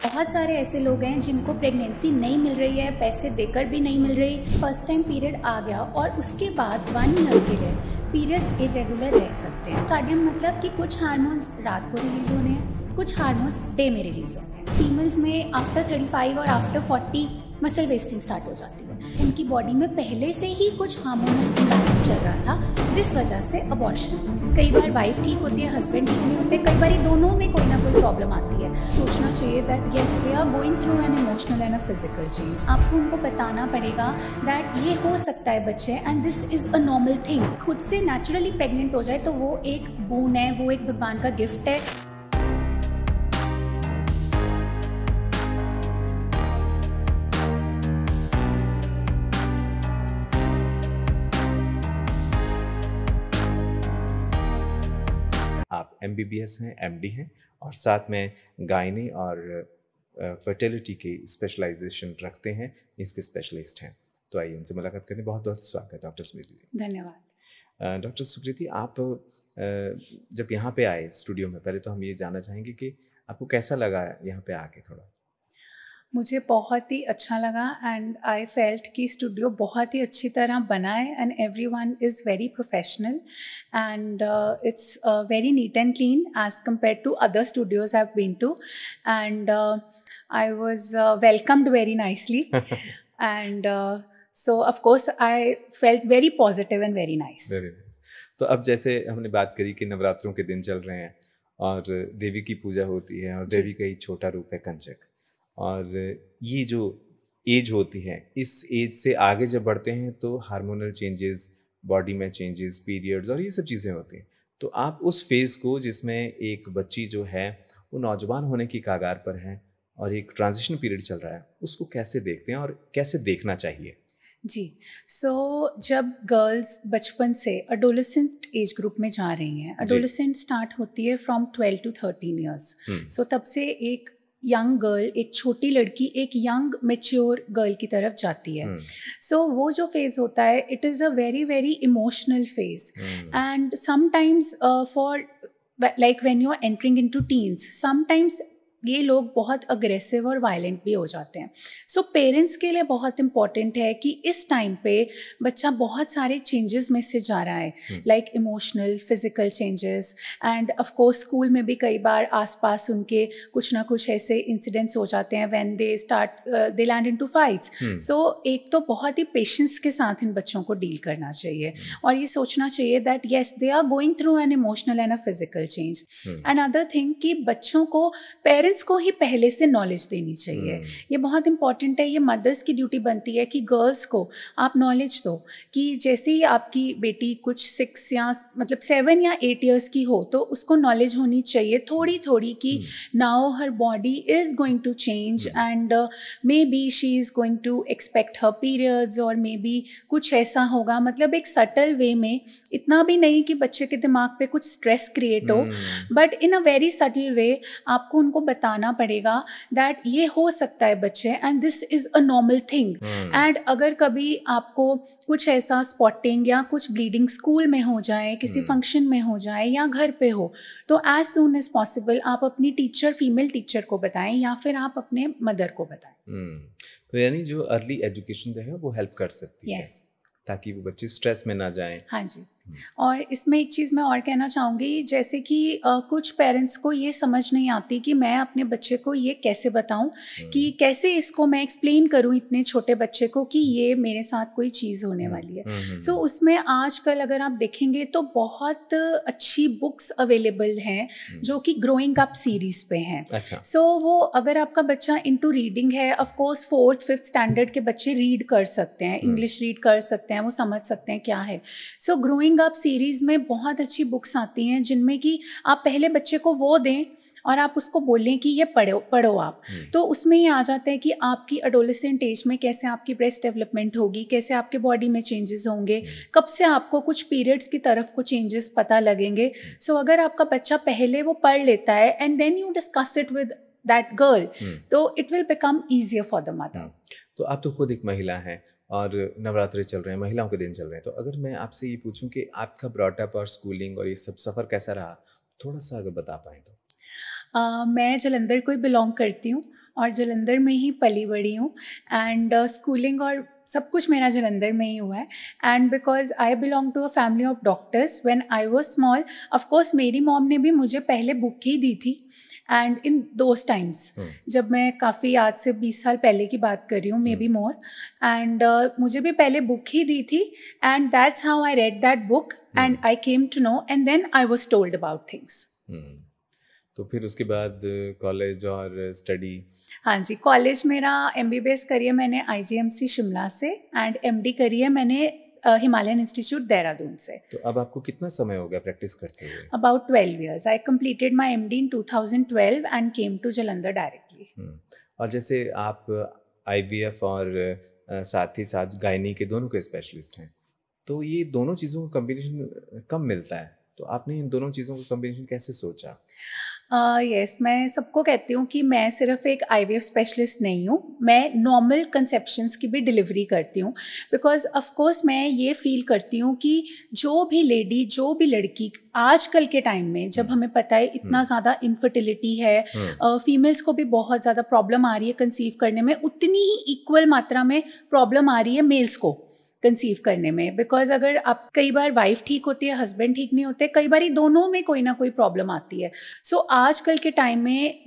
बहुत सारे ऐसे लोग हैं जिनको प्रेगनेंसी नहीं मिल रही है, पैसे देकर भी नहीं मिल रही, फर्स्ट टाइम पीरियड आ गया और उसके बाद 1 ईयर के लिए पीरियड्स इरेगुलर रह सकते हैं। कार्डियम मतलब कि कुछ हार्मोन्स रात को रिलीज होने हैं, कुछ हार्मोन्स डे में रिलीज होने हैं। फीमेल्स में आफ्टर 35 और आफ्टर 40 मसल वेस्टिंग स्टार्ट हो जाती है। उनकी बॉडी में पहले से ही कुछ हार्मोनल इम्बैलेंस चल रहा था, जिस वजह से अबॉर्शन। कई बार वाइफ ठीक होती है, हस्बैंड ठीक नहीं होते, कई बार दोनों में कोई ना कोई प्रॉब्लम आती है। सोचना चाहिए that yes they are going through an emotional and a physical change. आपको उनको बताना पड़ेगा दैट ये हो सकता है बच्चे, and this is a normal thing. खुद से नेचुरली प्रेग्नेंट हो जाए तो वो एक बोन है, वो एक भगवान का गिफ्ट है। आप MBBS हैं, MD हैं और साथ में गायनी और फर्टिलिटी की स्पेशलाइजेशन रखते हैं, इसके स्पेशलिस्ट हैं। तो आइए उनसे मुलाकात करने। बहुत बहुत स्वागत है डॉक्टर स्मृति जी। धन्यवाद। डॉक्टर सुकृति, आप जब यहाँ पे आए स्टूडियो में, पहले तो हम ये जानना चाहेंगे कि आपको कैसा लगा यहाँ पे आके थोड़ा। मुझे बहुत ही अच्छा लगा एंड आई फेल्ट कि स्टूडियो बहुत ही अच्छी तरह बना है and everyone is very professional and it's very neat and clean as compare to other studios I have been to and I was welcomed very nicely and so of course I felt very positive and very nice. Very nice. तो अब जैसे हमने बात करी कि नवरात्रों के दिन चल रहे हैं और देवी की पूजा होती है और देवी का ही छोटा रूप है कंचक, और ये जो एज होती है, इस एज से आगे जब बढ़ते हैं तो हार्मोनल चेंजेस, बॉडी में चेंजेस, पीरियड्स और ये सब चीज़ें होती हैं। तो आप उस फेज़ को जिसमें एक बच्ची जो है वो नौजवान होने की कगार पर है और एक ट्रांजिशन पीरियड चल रहा है, उसको कैसे देखते हैं और कैसे देखना चाहिए? जी, सो जब गर्ल्स बचपन से अडोलेसेंट एज ग्रुप में जा रही हैं, अडोलेसेंट स्टार्ट होती है फ्रॉम 12 to 13 ईयर्स। सो तब से एक यंग गर्ल, एक छोटी लड़की एक यंग मेच्योर गर्ल की तरफ जाती है। सो वो जो फेज़ होता है, it is a very very emotional phase and sometimes for like when you are entering into teens, sometimes ये लोग बहुत अग्रेसिव और वायलेंट भी हो जाते हैं। सो पेरेंट्स के लिए बहुत इम्पॉर्टेंट है कि इस टाइम पे बच्चा बहुत सारे चेंजेस में से जा रहा है, like emotional, physical changes end of course school में भी कई बार आसपास उनके कुछ ना कुछ ऐसे इंसिडेंट्स हो जाते हैं when they start they land into fights. So एक तो बहुत ही पेशेंस के साथ इन बच्चों को डील करना चाहिए और ये सोचना चाहिए that yes they are going through an emotional and a physical change. And other thing कि बच्चों को पेरेंट्स को ही पहले से नॉलेज देनी चाहिए। ये बहुत इंपॉर्टेंट है। ये मदर्स की ड्यूटी बनती है कि गर्ल्स को आप नॉलेज दो कि जैसे ही आपकी बेटी कुछ 6 या मतलब 7 या 8 ईयर्स की हो तो उसको नॉलेज होनी चाहिए थोड़ी थोड़ी कि now her body is going to change and maybe she is going to expect her periods और मे बी कुछ ऐसा होगा, मतलब एक सटल वे में, इतना भी नहीं कि बच्चे के दिमाग पे कुछ स्ट्रेस क्रिएट हो, but in a very subtle way आपको उनको बताना पड़ेगा दैट ये हो सकता है बच्चे and this is a normal thing. And अगर कभी आपको कुछ ऐसा स्पॉटिंग या कुछ ब्लीडिंग स्कूल में हो जाए, किसी फंक्शन में हो जाए या घर पे हो, तो एज सून एज पॉसिबल आप अपनी टीचर, फीमेल टीचर को बताएं या फिर आप अपने मदर को बताएं। तो यानी जो अर्ली एजुकेशन जो है वो हेल्प कर सकती है Yes. ताकि वो बच्चे स्ट्रेस में ना जाएं। हाँ जी। और इसमें एक चीज़ मैं और कहना चाहूँगी, जैसे कि कुछ पेरेंट्स को ये समझ नहीं आती कि मैं अपने बच्चे को ये कैसे बताऊँ कि कैसे इसको मैं एक्सप्लेन करूँ इतने छोटे बच्चे को कि ये मेरे साथ कोई चीज़ होने वाली है। सो उसमें आजकल अगर आप देखेंगे तो बहुत अच्छी बुक्स अवेलेबल हैं जो कि ग्रोइंग अप सीरीज़ पे हैं। अच्छा। सो वो अगर आपका बच्चा इनटू रीडिंग है, of course 4th 5th standard के बच्चे रीड कर सकते हैं, इंग्लिश रीड कर सकते हैं, वो समझ सकते हैं क्या है। सो ग्रोइंग अप सीरीज़ में बहुत अच्छी बुक्स आती हैं जिनमें कि आप पहले बच्चे को वो दें और आप उसको बोलें कि ये पढ़ो आप। तो उसमें ये आ जाता है कि आपकी एडोलेसेंट एज में कैसे आपकी ब्रेस्ट डेवलपमेंट होगी, कैसे आपके बॉडी में चेंजेस होंगे, कब से आपको कुछ पीरियड्स की तरफ को चेंजेस पता लगेंगे। सो अगर आपका बच्चा पहले वो पढ़ लेता है and then you discuss it with that girl, तो it will become easier for the mother. तो आप तो खुद एक महिला हैं और नवरात्रे चल रहे हैं, महिलाओं के दिन चल रहे हैं, तो अगर मैं आपसे ये पूछूं कि आपका ब्रॉटअप और स्कूलिंग और ये सब सफ़र कैसा रहा, थोड़ा सा अगर बता पाएँ तो। मैं जलंधर को ही बिलोंग करती हूँ और जलंधर में ही पली बड़ी हूँ एंड स्कूलिंग और सब कुछ मेरा जलंधर में ही हुआ है and because I belong to a family of doctors when I was small of course मेरी मॉम ने भी मुझे पहले बुक ही दी थी एंड इन दोज टाइम्स जब मैं काफ़ी आज से 20 साल पहले की बात कर रही हूँ मे बी मोर एंड मुझे भी पहले बुक ही दी थी and that's how I read that book and I came to know and then I was told about things. तो फिर उसके बाद कॉलेज और स्टडी? हाँ जी, कॉलेज मेरा MBBS करी है मैंने IGMC शिमला से एंड MD करी है मैंने हिमालयन इंस्टीट्यूट देहरादून से। तो अब आपको कितना समय हो गया प्रैक्टिस करते हुए? About 12 years. I completed my MD in 2012 and came to Jalandhar directly. और जैसे आप IVF और साथ ही साथ गायनी के दोनों के स्पेशलिस्ट हैं, तो ये दोनों चीज़ों का कॉम्बिनेशन कब मिलता है? तो आपने इन दोनों चीज़ों का कॉम्बिनेशन कैसे सोचा? यस, मैं सबको कहती हूँ कि मैं सिर्फ एक IVF स्पेशलिस्ट नहीं हूँ, मैं नॉर्मल कंसेप्शंस की भी डिलीवरी करती हूँ बिकॉज ऑफ कोर्स मैं ये फील करती हूँ कि जो भी लेडी, जो भी लड़की आजकल के टाइम में जब हमें पता है इतना ज़्यादा इनफर्टिलिटी है, फीमेल्स को भी बहुत ज़्यादा प्रॉब्लम आ रही है कंसीव करने में, उतनी ही इक्वल मात्रा में प्रॉब्लम आ रही है मेल्स को कंसीव करने में बिकॉज अगर आप कई बार वाइफ ठीक होती है, हस्बैंड ठीक नहीं होते, कई बार दोनों में कोई ना कोई प्रॉब्लम आती है। सो आजकल के टाइम में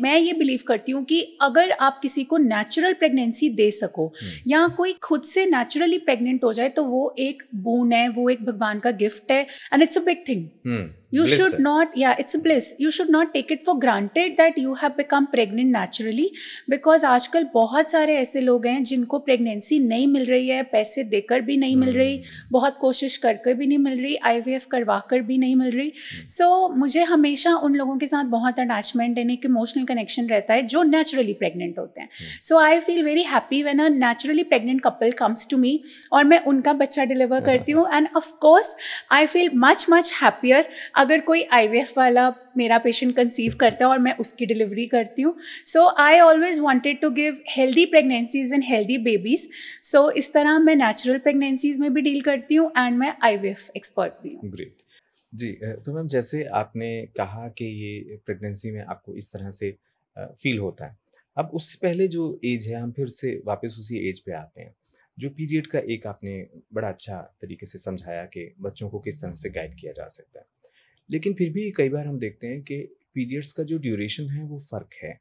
मैं ये बिलीव करती हूँ कि अगर आप किसी को नेचुरल प्रेगनेंसी दे सको या कोई खुद से नेचुरली प्रेग्नेंट हो जाए तो वो एक बोन है, वो एक भगवान का गिफ्ट है and it's a big thing. You should not, it's a bliss. You should not take it for granted that you have become pregnant naturally because आजकल बहुत सारे ऐसे लोग हैं जिनको प्रेगनेंसी नहीं मिल रही है, पैसे देकर भी नहीं मिल रही, बहुत कोशिश करके भी नहीं मिल रही, IVF करवा कर भी नहीं मिल रही. So मुझे हमेशा उन लोगों के साथ बहुत अटैचमेंट एंड एक इमोशनल कनेक्शन रहता है जो नेचुरली प्रेग्नेंट होते हैं. So I feel very happy when a naturally pregnant couple comes to me और मैं उनका बच्चा डिलीवर करती हूँ and of course I feel much happier अगर कोई IVF वाला मेरा पेशेंट कंसीव करता है और मैं उसकी डिलीवरी करती हूँ. So I always wanted to give healthy pregnancies and healthy babies. So इस तरह मैं नेचुरल प्रेगनेंसीज में भी डील करती हूँ एंड मैं IVF एक्सपर्ट भी हूँ. ग्रेट जी. तो मैम जैसे आपने कहा कि ये प्रेगनेंसी में आपको इस तरह से फील होता है, अब उससे पहले जो एज है हम फिर से वापस उसी एज पे आते हैं जो पीरियड का एक आपने बड़ा अच्छा तरीके से समझाया कि बच्चों को किस तरह से गाइड किया जा सकता है. लेकिन फिर भी कई बार हम देखते हैं कि पीरियड्स का जो ड्यूरेशन है वो फ़र्क है.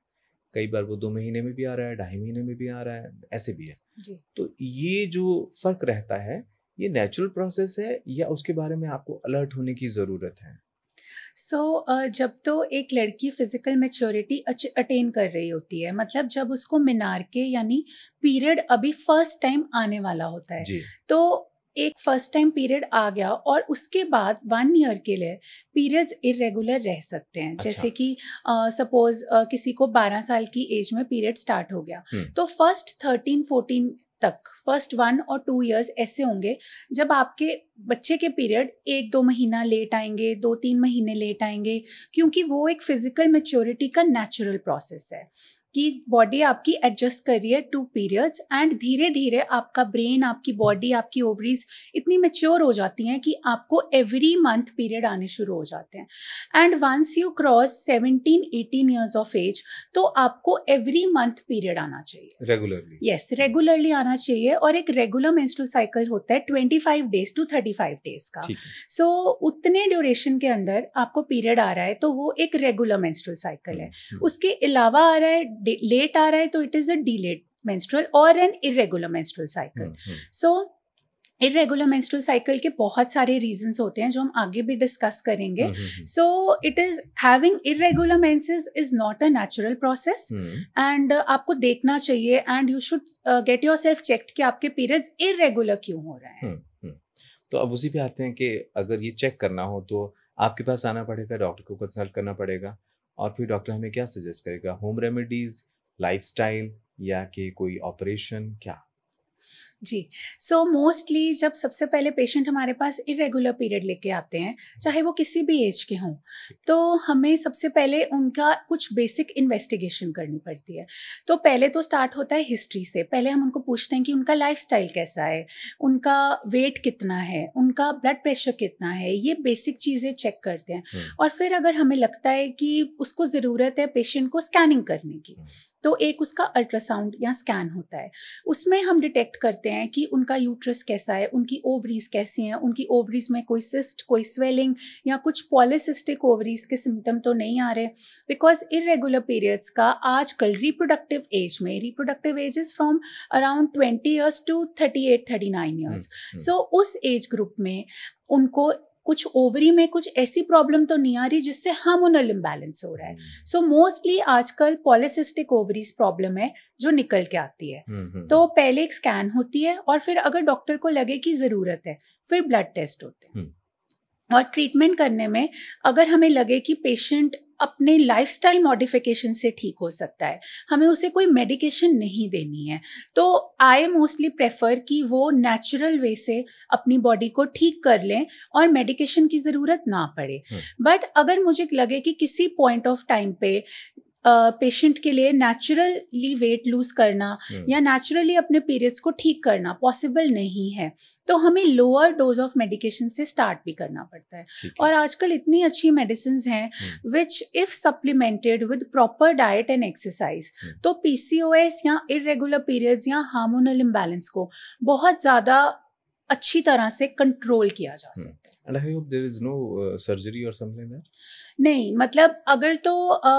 कई बार वो 2 महीने में भी आ रहा है, 2.5 महीने में भी आ रहा है, ऐसे भी है जी. तो ये जो फ़र्क रहता है ये नेचुरल प्रोसेस है या उसके बारे में आपको अलर्ट होने की ज़रूरत है? जब तो एक लड़की फिजिकल मैच्योरिटी अटेन कर रही होती है, मतलब जब उसको मिनार्के यानी पीरियड अभी फर्स्ट टाइम आने वाला होता है जी. तो एक फर्स्ट टाइम पीरियड आ गया और उसके बाद 1 ईयर के लिए पीरियड्स इरेगुलर रह सकते हैं. अच्छा. जैसे कि सपोज किसी को 12 साल की एज में पीरियड स्टार्ट हो गया तो फर्स्ट 13-14 तक फर्स्ट 1 और 2 इयर्स ऐसे होंगे जब आपके बच्चे के पीरियड 1-2 महीना लेट आएंगे, 2-3 महीने लेट आएंगे, क्योंकि वो एक फिजिकल मैच्योरिटी का नेचुरल प्रोसेस है कि बॉडी आपकी एडजस्ट कर रही है टू पीरियड्स एंड धीरे धीरे आपका ब्रेन, आपकी बॉडी, आपकी ओवरीज इतनी मैच्योर हो जाती हैं कि आपको एवरी मंथ पीरियड आने शुरू हो जाते हैं. And once you cross 17-18 years of age तो आपको एवरी मंथ पीरियड आना चाहिए रेगुलरली. यस, रेगुलरली आना चाहिए और एक रेगुलर मेंस्ट्रुअल साइकिल होता है 25 डेज टू 35 डेज का. सो उतने ड्यूरेशन के अंदर आपको पीरियड आ रहा है तो वो एक रेगुलर मेंस्ट्रुअल साइकिल है. उसके अलावा आ रहा है, लेट आ रहा है तो it is a delayed menstrual और एन इरेगुलर मेंस्ट्रुअल साइकिल. सो इरेगुलर मेंस्ट्रुअल साइकिल के बहुत सारे रीजंस होते हैं जो हम आगे भी डिस्कस करेंगे. So it is having irregular menses is not a natural process and आपको देखना चाहिए and you should get yourself checked कि आपके पीरियड्स इरेगुलर क्यों हो रहे हैं. तो अब उसी पे आते हैं कि अगर ये चेक करना हो तो आपके पास आना पड़ेगा, डॉक्टर को कंसल्ट करना पड़ेगा और फिर डॉक्टर हमें क्या सजेस्ट करेगा? होम रेमेडीज, लाइफस्टाइल या कि कोई ऑपरेशन, क्या? जी. सो मोस्टली जब सबसे पहले पेशेंट हमारे पास इरेगुलर पीरियड लेके आते हैं, चाहे वो किसी भी एज के हों, तो हमें सबसे पहले उनका कुछ बेसिक इन्वेस्टिगेशन करनी पड़ती है. तो पहले तो स्टार्ट होता है हिस्ट्री से. पहले हम उनको पूछते हैं कि उनका लाइफस्टाइल कैसा है, उनका वेट कितना है, उनका ब्लड प्रेशर कितना है, ये बेसिक चीज़ें चेक करते हैं. और फिर अगर हमें लगता है कि उसको ज़रूरत है पेशेंट को स्कैनिंग करने की तो एक उसका अल्ट्रासाउंड या स्कैन होता है, उसमें हम डिटेक्ट करते हैं कि उनका यूट्रस कैसा है, उनकी ओवरीज कैसी हैं, उनकी ओवरीज में कोई सिस्ट, कोई स्वेलिंग या कुछ पॉलीसिस्टिक ओवरीज के सिम्टम तो नहीं आ रहे, बिकॉज इरेगुलर पीरियड्स का आजकल रिप्रोडक्टिव एज में, reproductive age is from around 20 years to 38-39 years, so उस एज ग्रुप में उनको कुछ ओवरी में कुछ ऐसी प्रॉब्लम तो नहीं आ रही जिससे हार्मोनल इम्बैलेंस हो रहा है। सो मोस्टली आजकल पॉलीसिस्टिक ओवरीज प्रॉब्लम है जो निकल के आती है। तो पहले एक स्कैन होती है और फिर अगर डॉक्टर को लगे कि ज़रूरत है फिर ब्लड टेस्ट होते हैं। और ट्रीटमेंट करने में अगर हमें लगे कि पेशेंट अपने लाइफस्टाइल मॉडिफिकेशन से ठीक हो सकता है, हमें उसे कोई मेडिकेशन नहीं देनी है, तो आई मोस्टली प्रेफर कि वो नेचुरल वे से अपनी बॉडी को ठीक कर लें और मेडिकेशन की ज़रूरत ना पड़े। बट अगर मुझे लगे कि किसी पॉइंट ऑफ टाइम पे पेशेंट के लिए नेचुरली वेट लूज करना या नेचुरली अपने पीरियड्स को ठीक करना पॉसिबल नहीं है, तो हमें लोअर डोज ऑफ मेडिकेशन से स्टार्ट भी करना पड़ता है। और आजकल इतनी अच्छी मेडिसिन हैं which if supplemented with proper diet and exercise, तो पीसीओएस या इरेगुलर पीरियड्स या हार्मोनल इम्बैलेंस को बहुत ज़्यादा अच्छी तरह से कंट्रोल किया जा सकता है। And I hope there is no surgery or something like that? नहीं, मतलब अगर तो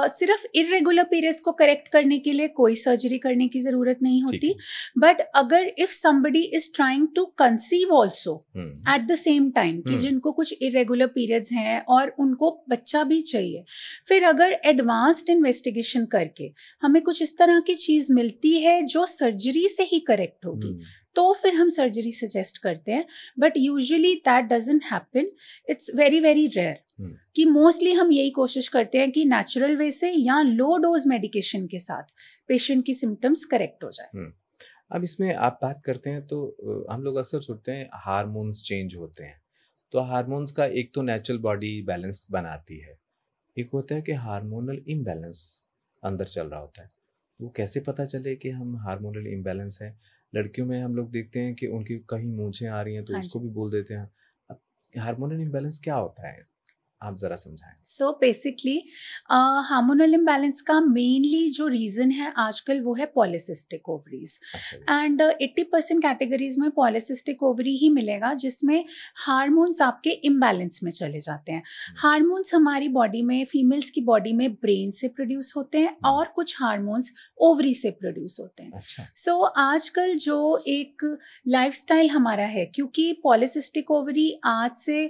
सिर्फ इरेगुलर पीरियड्स को करेक्ट करने के लिए कोई सर्जरी करने की ज़रूरत नहीं होती, बट अगर if somebody is trying to conceive also at the same time, कि जिनको कुछ इरेगुलर पीरियड्स हैं और उनको बच्चा भी चाहिए, फिर अगर एडवांस्ड इन्वेस्टिगेशन करके हमें कुछ इस तरह की चीज़ मिलती है जो सर्जरी से ही करेक्ट होगी, तो फिर हम सर्जरी सजेस्ट करते हैं। But usually that doesn't happen, it's very very rare. कि मोस्टली हम यही कोशिश करते हैं कि नेचुरल वे से या लो डोज मेडिकेशन के साथ पेशेंट की सिम्टम्स करेक्ट हो जाए। अब इसमें आप बात करते हैं तो हम लोग अक्सर सोचते हैं हार्मोन्स चेंज होते हैं, तो हार्मोन्स का एक तो नेचुरल बॉडी बैलेंस बनाती है, एक होता है कि हार्मोनल इम्बैलेंस अंदर चल रहा होता है। वो कैसे पता चले कि हम हार्मोनल इम्बैलेंस है? लड़कियों में हम लोग देखते हैं कि उनकी कहीं मूंछें आ रही हैं तो उसको भी बोल देते हैं। अब हार्मोनल इम्बैलेंस क्या होता है, आप जरा समझाएं। सो बेसिकली हार्मोनल इम्बैलेंस का मेनली जो रीज़न है आजकल वो है पॉलीसिस्टिक ओवरीज, एंड 80% कैटेगरीज में पॉलीसिस्टिक ओवरी ही मिलेगा जिसमें हार्मोन्स आपके इम्बैलेंस में चले जाते हैं। हार्मोन्स हमारी बॉडी में, फीमेल्स की बॉडी में ब्रेन से प्रोड्यूस होते हैं और कुछ हार्मोन्स ओवरी से प्रोड्यूस होते हैं। सो आजकल जो एक लाइफस्टाइल हमारा है, क्योंकि पॉलीसिस्टिक ओवरी आज से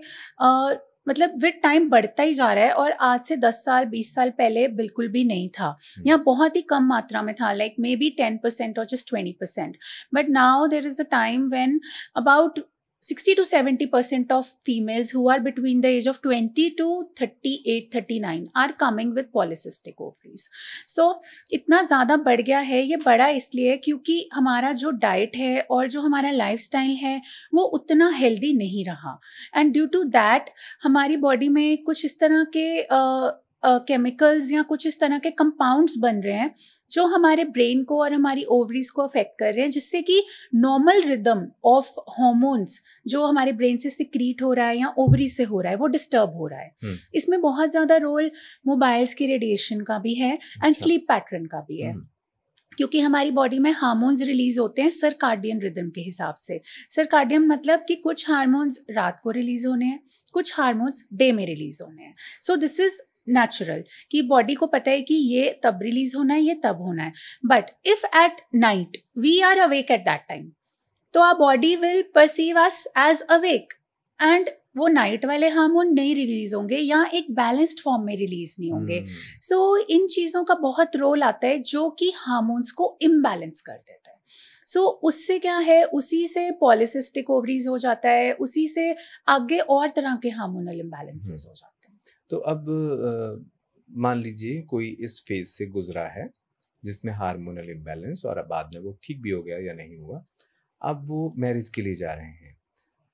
मतलब विद टाइम बढ़ता ही जा रहा है, और आज से 10 साल 20 साल पहले बिल्कुल भी नहीं था, या बहुत ही कम मात्रा में था, लाइक मे बी 10% और just 20%, but now there is a time when about 60 to 70% of females who are between the age of 20 to 38-39 are coming with polycystic ovaries. So इतना ज़्यादा बढ़ गया है। ये बढ़ा इसलिए क्योंकि हमारा जो डाइट है और जो हमारा लाइफस्टाइल है वो उतना हेल्दी नहीं रहा, एंड ड्यू टू दैट हमारी बॉडी में कुछ इस तरह के केमिकल्स या कुछ इस तरह के कंपाउंड्स बन रहे हैं जो हमारे ब्रेन को और हमारी ओवरीज को अफेक्ट कर रहे हैं, जिससे कि नॉर्मल रिदम ऑफ हार्मोन्स जो हमारे ब्रेन से सिक्रीट हो रहा है या ओवरी से हो रहा है वो डिस्टर्ब हो रहा है। इसमें बहुत ज़्यादा रोल मोबाइल्स की रेडिएशन का भी है एंड स्लीप पैटर्न का भी है, क्योंकि हमारी बॉडी में हार्मोन्स रिलीज होते हैं सर्काडियन रिदम के हिसाब से। सर्काडियन मतलब कि कुछ हार्मोन्स रात को रिलीज होने हैं, कुछ हार्मोन्स डे में रिलीज होने हैं। सो दिस इज नेचुरल कि बॉडी को पता है कि ये तब रिलीज होना है, ये तब होना है। But if at night we are awake at that time, तो our body will perceive us as awake, and वो नाइट वाले हार्मोन नहीं रिलीज होंगे या एक बैलेंस्ड फॉर्म में रिलीज नहीं होंगे। सो इन चीज़ों का बहुत रोल आता है जो कि हार्मोन्स को इम्बैलेंस कर देता है। सो उससे क्या है, उसी से पॉलीसिस्टिक ओवरीज हो जाता है, उसी से आगे और तरह के हार्मोनल इम्बैलेंसेस हो जाते हैं। तो अब मान लीजिए कोई इस फेज से गुजरा है जिसमें हार्मोनल इम्बैलेंस, और अब बाद में वो ठीक भी हो गया या नहीं हुआ, अब वो मैरिज के लिए जा रहे हैं,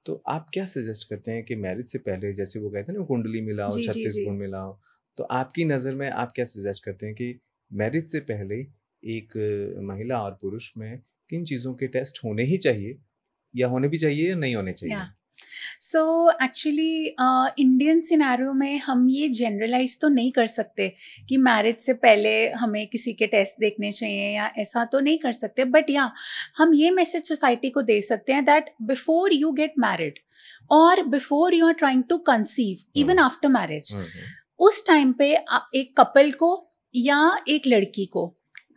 तो आप क्या सजेस्ट करते हैं कि मैरिज से पहले, जैसे वो कहते हैं ना कुंडली मिलाओ 36 गुण मिलाओ, तो आपकी नज़र में आप क्या सजेस्ट करते हैं कि मैरिज से पहले एक महिला और पुरुष में किन चीज़ों के टेस्ट होने ही चाहिए, या होने भी चाहिए या नहीं होने चाहिए? सो एक्चुअली इंडियन सिनेरियो में हम ये जनरलाइज तो नहीं कर सकते कि मैरिज से पहले हमें किसी के टेस्ट देखने चाहिए, या ऐसा तो नहीं कर सकते, बट या हम ये मैसेज सोसाइटी को दे सकते हैं that before you get married और before you are trying to conceive, even after marriage, उस टाइम पे एक कपल को या एक लड़की को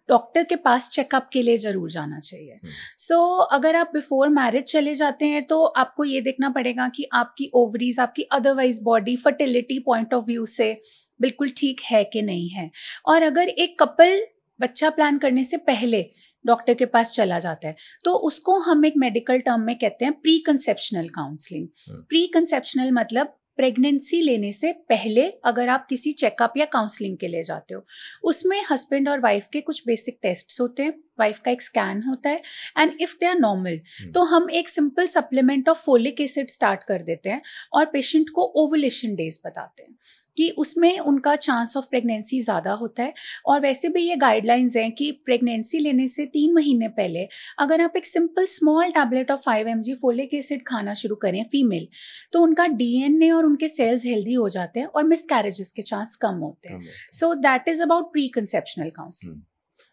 डॉक्टर के पास चेकअप के लिए ज़रूर जाना चाहिए। सो अगर आप बिफोर मैरिज चले जाते हैं तो आपको ये देखना पड़ेगा कि आपकी ओवरीज, आपकी otherwise body fertility point of view से बिल्कुल ठीक है कि नहीं है। और अगर एक कपल बच्चा प्लान करने से पहले डॉक्टर के पास चला जाता है तो उसको हम एक मेडिकल टर्म में कहते हैं pre conceptional counselling. Pre conceptional मतलब प्रेगनेंसी लेने से पहले अगर आप किसी चेकअप या काउंसलिंग के लिए जाते हो, उसमें हस्बैंड और वाइफ के कुछ बेसिक टेस्ट्स होते हैं, वाइफ का एक स्कैन होता है, and if they are normal तो हम एक simple supplement of folic acid start कर देते हैं और पेशेंट को ओवुलेशन डेज बताते हैं कि उसमें उनका चांस ऑफ प्रेगनेंसी ज़्यादा होता है। और वैसे भी ये गाइडलाइंस हैं कि प्रेगनेंसी लेने से 3 महीने पहले अगर आप एक simple small tablet of 5 mg folic acid खाना शुरू करें फीमेल, तो उनका डीएनए और उनके सेल्स हेल्दी हो जाते हैं और मिसकैरेजेस के चांस कम होते हैं। So that is about pre conceptional counselling.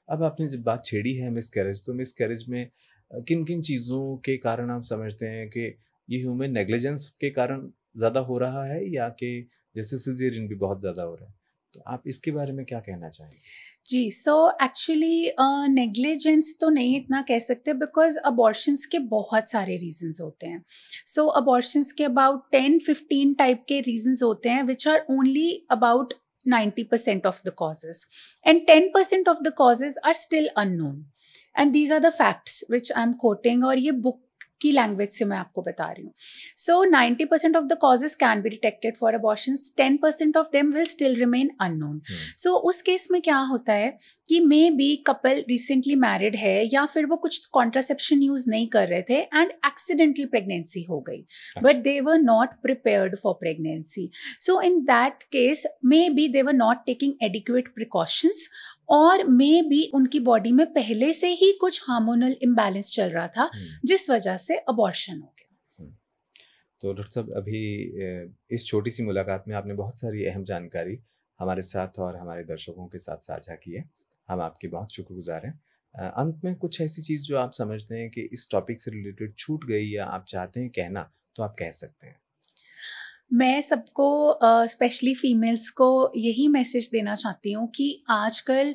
अब आपने जब बात छेड़ी है मिसकैरेज, तो मिसकैरेज में किन किन चीज़ों के कारण आप समझते हैं कि ये ह्यूमन नेग्लिजेंस के कारण ज़्यादा हो रहा है, या कि जैसे सिजेरियन भी बहुत ज़्यादा हो रहा है, तो आप इसके बारे में क्या कहना चाहेंगे? जी, सो एक्चुअली नेग्लिजेंस तो नहीं इतना कह सकते, बिकॉज अबॉर्शंस के बहुत सारे रीजंस होते हैं। सो अबॉर्शंस के अबाउट 10-15 टाइप के रीजंस होते हैं which are only about 90% of the causes, and 10% of the causes are still unknown, and these are the facts which I'm quoting, और ये book की लैंग्वेज से मैं आपको बता रही हूँ। So 90% of the causes can be detected for abortions, 10% of them will still remain unknown. So उस केस में क्या होता है कि maybe couple recently married है या फिर वो कुछ कॉन्ट्रासेप्शन यूज नहीं कर रहे थे एंड एक्सीडेंटली प्रेगनेंसी हो गई, but they were not prepared for pregnancy. So in that case may be they were not taking adequate precautions, और मे बी उनकी बॉडी में पहले से ही कुछ हार्मोनल इम्बैलेंस चल रहा था जिस वजह से अबॉर्शन हो गया। तो डॉक्टर साहब, अभी इस छोटी सी मुलाकात में आपने बहुत सारी अहम जानकारी हमारे साथ और हमारे दर्शकों के साथ साझा की है। हम आपके बहुत शुक्रगुजार हैं। अंत में कुछ ऐसी चीज़ जो आप समझते हैं कि इस टॉपिक से रिलेटेड छूट गई या आप चाहते हैं कहना, तो आप कह सकते हैं। मैं सबको स्पेशली फीमेल्स को यही मैसेज देना चाहती हूँ कि आजकल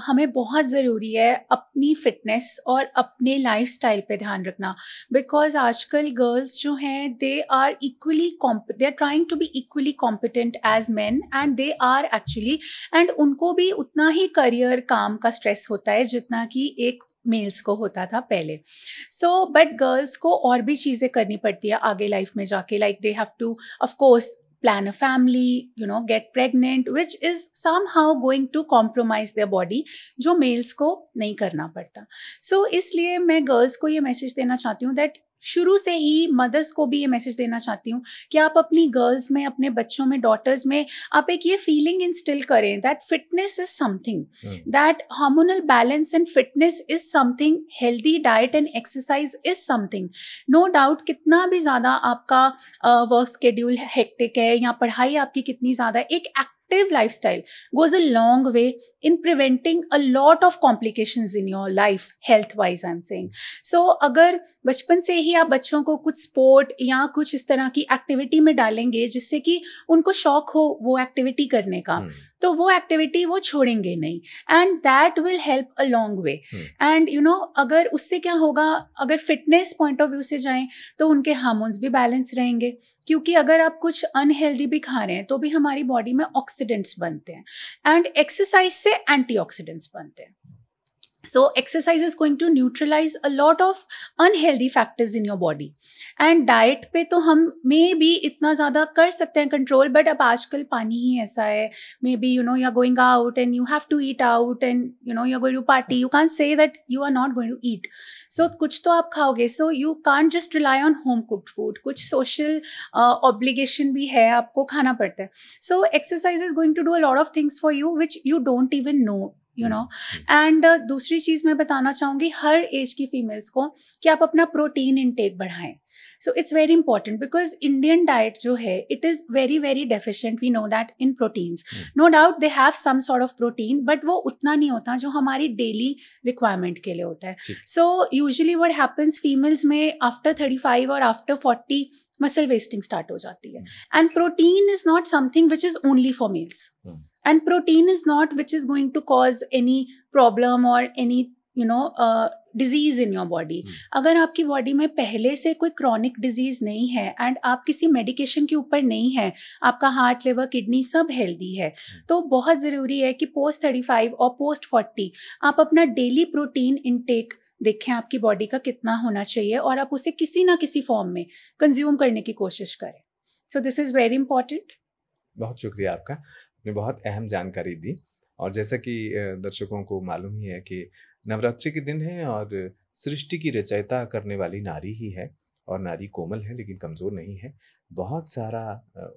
हमें बहुत ज़रूरी है अपनी फिटनेस और अपने लाइफस्टाइल पे ध्यान रखना, बिकॉज आजकल गर्ल्स जो हैं they are trying to be equally competent as man, and they are actually, and उनको भी उतना ही करियर काम का स्ट्रेस होता है जितना कि एक मेल्स को होता था पहले। सो बट गर्ल्स को और भी चीज़ें करनी पड़ती है आगे लाइफ में जाके, like they have two of course plan a family, get pregnant, which is somehow going to compromise their body, जो मेल्स को नहीं करना पड़ता। सो इसलिए मैं गर्ल्स को ये मैसेज देना चाहती हूँ दैट शुरू से ही, मदर्स को भी ये मैसेज देना चाहती हूँ कि आप अपनी गर्ल्स में, अपने बच्चों में, डॉटर्स में आप एक ये फीलिंग इंस्टिल करें that fitness is something, that hormonal balance and fitness is something, healthy diet and exercise is something. No doubt कितना भी ज़्यादा आपका वर्क स्केड्यूल हेक्टिक है या पढ़ाई आपकी कितनी ज़्यादा, एक active lifestyle goes a long way in preventing a lot of complications in your life, health wise I'm saying. So अगर बचपन से ही आप बच्चों को कुछ स्पोर्ट या कुछ इस तरह की एक्टिविटी में डालेंगे जिससे कि उनको शौक हो वो एक्टिविटी करने का, तो वो एक्टिविटी वो छोड़ेंगे नहीं, and that will help a long way. And अगर उससे क्या होगा, अगर फिटनेस पॉइंट ऑफ व्यू से जाएं तो उनके हार्मोन्स भी बैलेंस रहेंगे, क्योंकि अगर आप कुछ अनहेल्दी भी खा रहे हैं तो भी हमारी बॉडी में ऑक्सीडेंट्स बनते हैं, एंड एक्सरसाइज से एंटीऑक्सीडेंट्स बनते हैं। So exercise is going to neutralize a lot of unhealthy factors in your body. And diet पे तो हम मे बी इतना ज़्यादा कर सकते हैं कंट्रोल, बट अब आजकल पानी ही ऐसा है, may be you're going out and you have to eat out and you're going to party, you can't say that you are not going to eat. So कुछ तो आप खाओगे, so you can't just rely on home cooked food, कुछ social obligation भी है, आपको खाना पड़ता है। So exercise is going to do a lot of things for you which you don't even know. And दूसरी चीज़ मैं बताना चाहूँगी हर एज की फीमेल्स को कि आप अपना प्रोटीन इनटेक बढ़ाएं। So it's very important because Indian diet जो है it is very very deficient, we know that, in proteins. No doubt they have some sort of protein, but वो उतना नहीं होता जो हमारी डेली रिक्वायरमेंट के लिए होता है. So usually what happens, females में आफ्टर 35 और आफ्टर 40 मसल वेस्टिंग स्टार्ट हो जाती है. And protein is not something which is only for mails. And protein is not which is going to cause any problem or any disease in your body. अगर आपकी body में पहले से कोई chronic disease नहीं है एंड आप किसी मेडिकेशन के ऊपर नहीं है, आपका हार्ट, लिवर, किडनी सब हेल्दी है, तो बहुत ज़रूरी है कि पोस्ट 35 और पोस्ट 40 आप अपना डेली प्रोटीन इनटेक देखें, आपकी बॉडी का कितना होना चाहिए, और आप उसे किसी ना किसी फॉर्म में कंज्यूम करने की कोशिश करें. So this is very important. बहुत शुक्रिया आपका, आपने बहुत अहम जानकारी दी. और जैसा कि दर्शकों को मालूम ही है कि नवरात्रि के दिन है और सृष्टि की रचयिता करने वाली नारी ही है, और नारी कोमल है लेकिन कमज़ोर नहीं है. बहुत सारा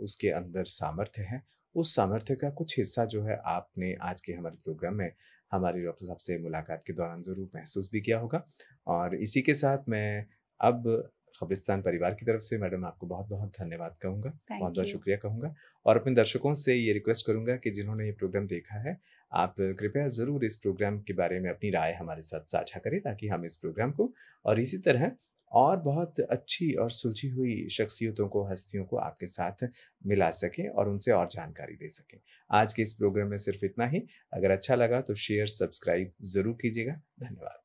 उसके अंदर सामर्थ्य है. उस सामर्थ्य का कुछ हिस्सा जो है आपने आज के हमारे प्रोग्राम में हमारे डॉक्टर साहब से मुलाकात के दौरान ज़रूर महसूस भी किया होगा. और इसी के साथ मैं अब ख़ब्रिस्तान परिवार की तरफ से मैडम आपको बहुत बहुत धन्यवाद कहूँगा, बहुत बहुत शुक्रिया कहूँगा. और अपने दर्शकों से ये रिक्वेस्ट करूँगा कि जिन्होंने ये प्रोग्राम देखा है, आप कृपया ज़रूर इस प्रोग्राम के बारे में अपनी राय हमारे साथ साझा करें, ताकि हम इस प्रोग्राम को और इसी तरह और बहुत अच्छी और सुलझी हुई शख्सियतों को, हस्तियों को आपके साथ मिला सकें और उनसे और जानकारी दे सकें. आज के इस प्रोग्राम में सिर्फ इतना ही. अगर अच्छा लगा तो शेयर, सब्सक्राइब ज़रूर कीजिएगा. धन्यवाद.